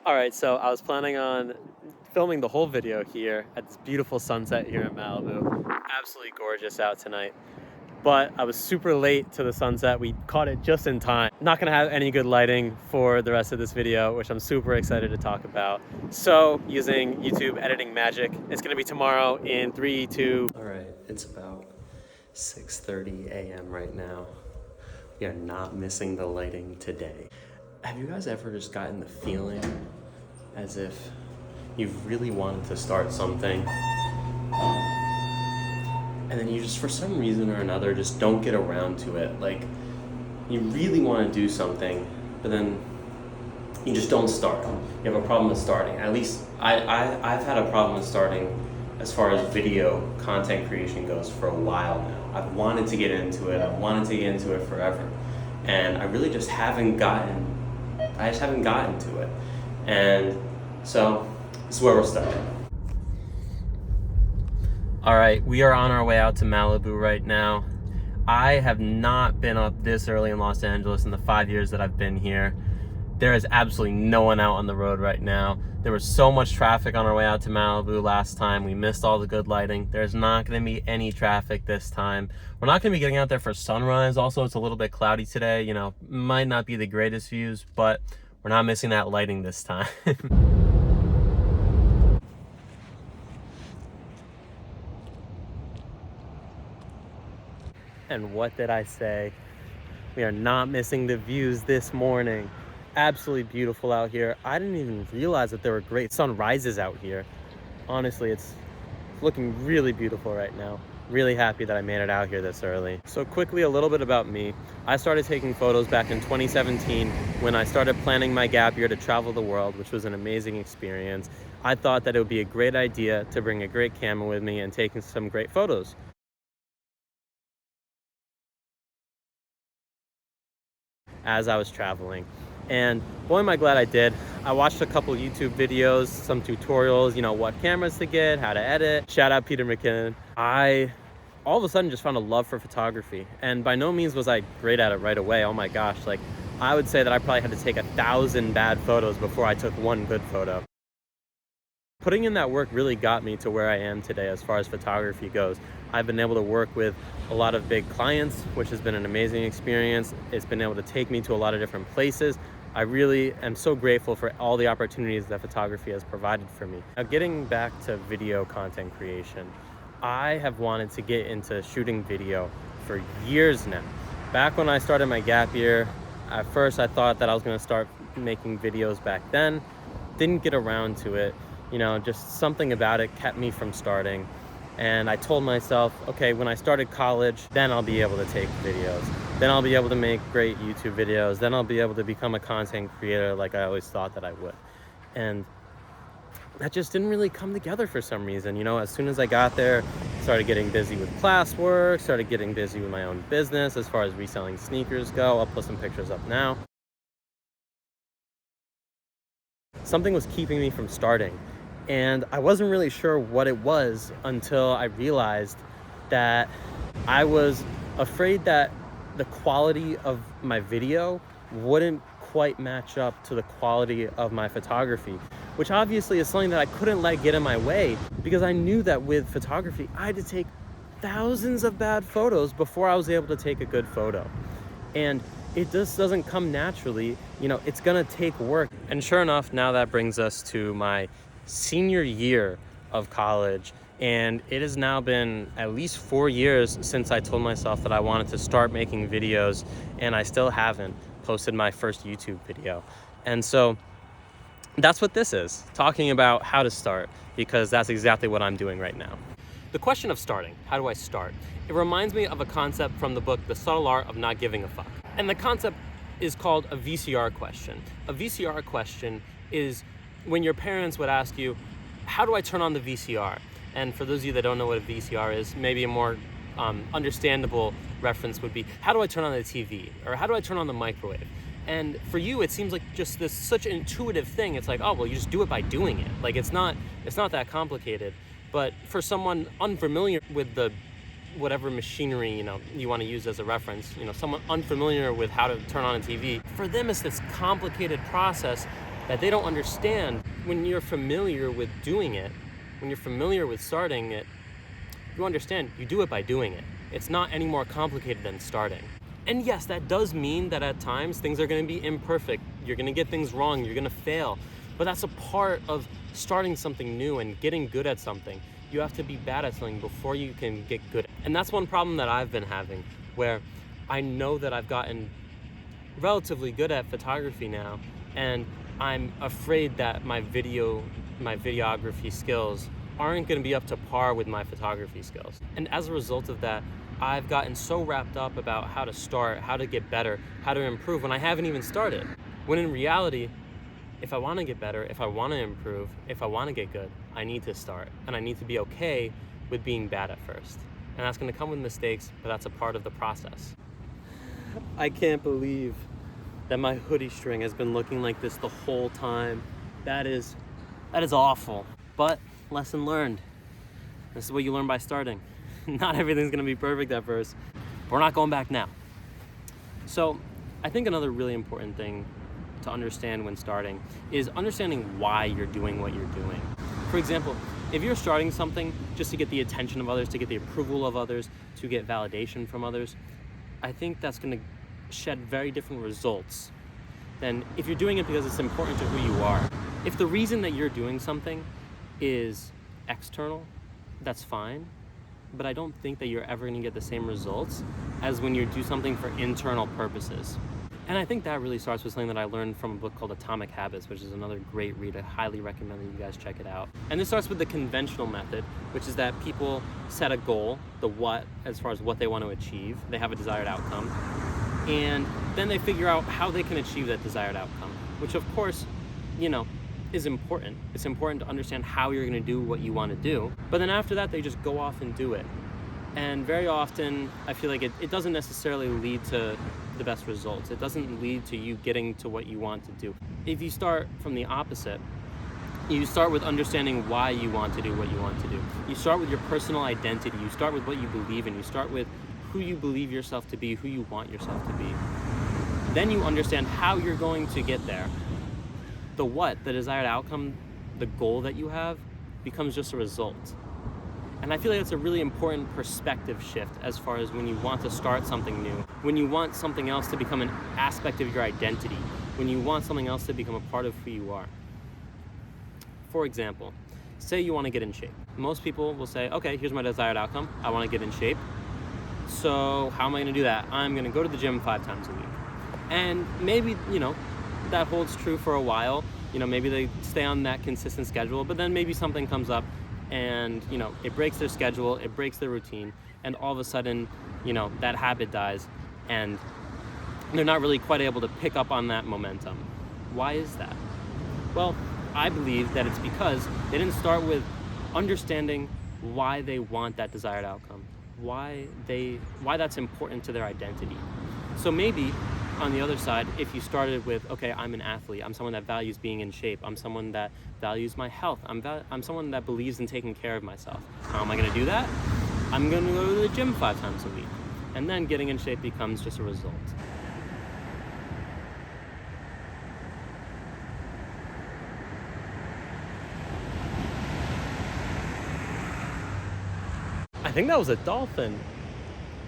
All right, so I was planning on filming the whole video here at this beautiful sunset here in Malibu. Absolutely gorgeous out tonight. But I was super late to the sunset. We caught it just in time. Not gonna have any good lighting for the rest of this video, which I'm super excited to talk about. So using YouTube editing magic, it's gonna be tomorrow in 3, 2. All right, it's about 6:30 a.m. right now. We are not missing the lighting today. Have you guys ever just gotten the feeling as if you've really wanted to start something and then you just, for some reason or another, just don't get around to it? Like, you really want to do something, but then you just don't start. You have a problem with starting. At least I've had a problem with starting as far as video content creation goes for a while now. I've wanted to get into it. I've wanted to get into it forever. And I really just haven't gotten to it. And so this is where we're starting. All right, we are on our way out to Malibu right now. I have not been up this early in Los Angeles in the 5 years that I've been here. There is absolutely no one out on the road right now. There was so much traffic on our way out to Malibu last time. We missed all the good lighting. There's not gonna be any traffic this time. We're not gonna be getting out there for sunrise. Also, it's a little bit cloudy today. You know, might not be the greatest views, but we're not missing that lighting this time. And what did I say? We are not missing the views this morning. Absolutely beautiful out here. I didn't even realize that there were great sunrises out here. Honestly, it's looking really beautiful right now. Really happy that I made it out here this early. So quickly, a little bit about me. I started taking photos back in 2017 when I started planning my gap year to travel the world, which was an amazing experience. I thought that it would be a great idea to bring a great camera with me and taking some great photos. As I was traveling. And boy, am I glad I did. I watched a couple YouTube videos, some tutorials, you know, what cameras to get, how to edit. Shout out Peter McKinnon. I all of a sudden just found a love for photography. And by no means was I great at it right away. Oh my gosh, like I would say that I probably had to take 1,000 bad photos before I took one good photo. Putting in that work really got me to where I am today as far as photography goes. I've been able to work with a lot of big clients, which has been an amazing experience. It's been able to take me to a lot of different places. I really am so grateful for all the opportunities that photography has provided for me. Now, getting back to video content creation, I have wanted to get into shooting video for years now. Back when I started my gap year, at first I thought that I was gonna start making videos back then. Didn't get around to it. You know, just something about it kept me from starting. And I told myself, okay, when I started college, then I'll be able to take videos. Then I'll be able to make great YouTube videos. Then I'll be able to become a content creator like I always thought that I would. And that just didn't really come together for some reason. You know, as soon as I got there, started getting busy with classwork, started getting busy with my own business as far as reselling sneakers go. I'll put some pictures up now. Something was keeping me from starting. And I wasn't really sure what it was until I realized that I was afraid that the quality of my video wouldn't quite match up to the quality of my photography, which obviously is something that I couldn't let get in my way, because I knew that with photography, I had to take thousands of bad photos before I was able to take a good photo. And it just doesn't come naturally. You know, it's gonna take work. And sure enough, now that brings us to my senior year of college, and it has now been at least 4 years since I told myself that I wanted to start making videos, and I still haven't posted my first YouTube video. And so that's what this is, talking about how to start, because that's exactly what I'm doing right now. The question of starting, how do I start? It reminds me of a concept from the book The Subtle Art of Not Giving a Fuck. And the concept is called a VCR question. A VCR question is when your parents would ask you, how do I turn on the VCR? And for those of you that don't know what a VCR is, maybe a more understandable reference would be, how do I turn on the TV? Or how do I turn on the microwave? And for you, it seems like just this such an intuitive thing. It's like, oh, well, you just do it by doing it. Like, it's not that complicated. But for someone unfamiliar with the whatever machinery, you want to use as a reference, someone unfamiliar with how to turn on a TV, for them it's this complicated process that they don't understand. When you're familiar with doing it, when you're familiar with starting it, you understand you do it by doing it. It's not any more complicated than starting. And yes, that does mean that at times things are going to be imperfect. You're going to get things wrong. You're going to fail. But that's a part of starting something new and getting good at something. You have to be bad at something before you can get good. And that's one problem that I've been having, where I know that I've gotten relatively good at photography now, and I'm afraid that my videography skills aren't going to be up to par with my photography skills. And as a result of that, I've gotten so wrapped up about how to start, how to get better, how to improve when I haven't even started. When in reality, if I want to get better, if I want to improve, if I want to get good, I need to start. And I need to be okay with being bad at first. And that's going to come with mistakes, but that's a part of the process. I can't believe that my hoodie string has been looking like this the whole time. That is awful. But lesson learned. This is what you learn by starting. Not everything's going to be perfect at first, but we're not going back now. So I think another really important thing to understand when starting is understanding why you're doing what you're doing. For example, if you're starting something just to get the attention of others, to get the approval of others, to get validation from others, I think that's going to shed very different results than if you're doing it because it's important to who you are. If the reason that you're doing something is external, that's fine. But I don't think that you're ever going to get the same results as when you do something for internal purposes. And I think that really starts with something that I learned from a book called Atomic Habits, which is another great read. I highly recommend that you guys check it out. And this starts with the conventional method, which is that people set a goal, the what, as far as what they want to achieve. They have a desired outcome. And then they figure out how they can achieve that desired outcome, which of course, is important. It's important to understand how you're going to do what you want to do. But then after that, they just go off and do it. And very often, I feel like it doesn't necessarily lead to the best results. It doesn't lead to you getting to what you want to do. If you start from the opposite, you start with understanding why you want to do what you want to do. You start with your personal identity. You start with what you believe in. You start with who you believe yourself to be, who you want yourself to be. Then you understand how you're going to get there. The what, the desired outcome, the goal that you have, becomes just a result. And I feel like it's a really important perspective shift as far as when you want to start something new, when you want something else to become an aspect of your identity, when you want something else to become a part of who you are. For example, say you want to get in shape. Most people will say, okay, here's my desired outcome. I want to get in shape. So how am I going to do that? I'm going to go to the gym 5 times a week. And maybe, that holds true for a while. Maybe they stay on that consistent schedule, but then maybe something comes up and, it breaks their schedule, it breaks their routine, and all of a sudden, that habit dies and they're not really quite able to pick up on that momentum. Why is that? Well, I believe that it's because they didn't start with understanding why they want that desired outcome, why that's important to their identity. So maybe on the other side, if you started with, okay, I'm an athlete, I'm someone that values being in shape, I'm someone that values my health, I'm someone that believes in taking care of myself. How am I going to do that? I'm going to go to the gym 5 times a week. And then getting in shape becomes just a result. I think that was a dolphin.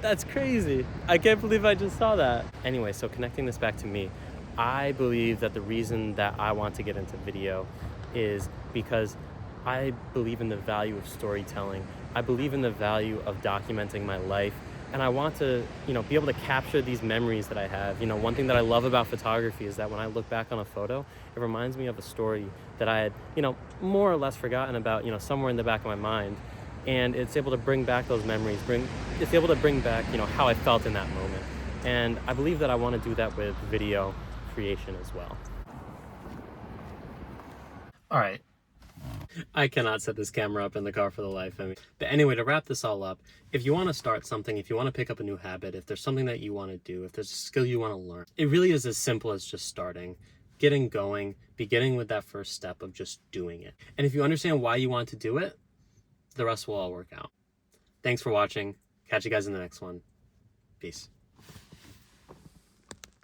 That's crazy. I can't believe I just saw that. Anyway, so connecting this back to me, I believe that the reason that I want to get into video is because I believe in the value of storytelling. I believe in the value of documenting my life. And I want to, be able to capture these memories that I have. One thing that I love about photography is that when I look back on a photo, it reminds me of a story that I had, more or less forgotten about, somewhere in the back of my mind. And it's able to bring back those memories, it's able to bring back, how I felt in that moment. And I believe that I want to do that with video creation as well. All right. I cannot set this camera up in the car for the life of me. But anyway, to wrap this all up, if you want to start something, if you want to pick up a new habit, if there's something that you want to do, if there's a skill you want to learn, it really is as simple as just starting, getting going, beginning with that first step of just doing it. And if you understand why you want to do it, the rest will all work out. Thanks for watching. Catch you guys in the next one. Peace.